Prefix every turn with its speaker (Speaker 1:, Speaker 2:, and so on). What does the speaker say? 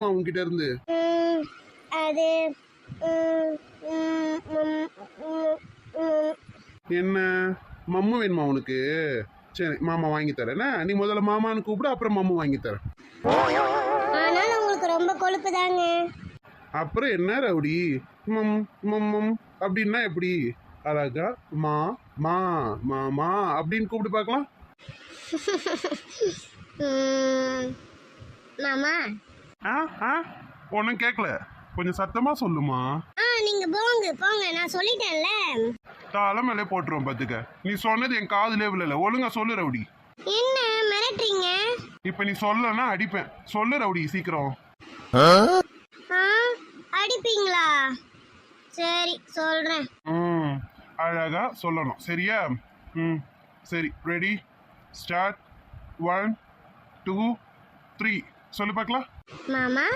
Speaker 1: உன்கிட்ட இருந்து?
Speaker 2: அது ம், ம், ம், ம், ம்.
Speaker 1: என்ன மம்மு வேணுமா உனக்கு? சரி மாமா வாங்கி தரேன். நீ முதல்ல மாமான்னு கூப்பிடு, அப்புறம் மம்மு வாங்கி தரேன்.
Speaker 2: ஆனாலும் உங்களுக்கு ரொம்ப கொழுப்பு தாங்க.
Speaker 1: அப்புறம் என்ன ரவுடி? மம் மம் மம் அப்படின்னா எப்படி? அழகா மா மா மாமா அப்படின்னு கூப்பிட்டு பார்க்கலாம்.
Speaker 2: ம், மாமா.
Speaker 1: ஆ ஆ ஒன்றும் கேட்கல, கொஞ்சம் சத்தமா சொல்லுமா.
Speaker 2: நீங்க போங்க போங்க, நான் சொல்லிட்டேன்ல.
Speaker 1: தலை மேலே போட்டுருவோம் பார்த்துக்க. நீ சொன்னது என் காதுலே விழல. ஒழுங்கா சொல்லு ரவுடி.
Speaker 2: என்ன மிரட்டுறீங்க?
Speaker 1: இப்ப நீ சொல்லனா அடிப்பேன். சொல்லு ரவுடி சீக்கிரம்.
Speaker 2: ஆ, அடிப்பீங்களா? சரி சொல்றேன்.
Speaker 1: அழகா சொல்லணும் சரியா? சரி ரெடி ஸ்டார்ட். 1 2 3 சொல்லு பார்க்கலாம்.
Speaker 2: மாமா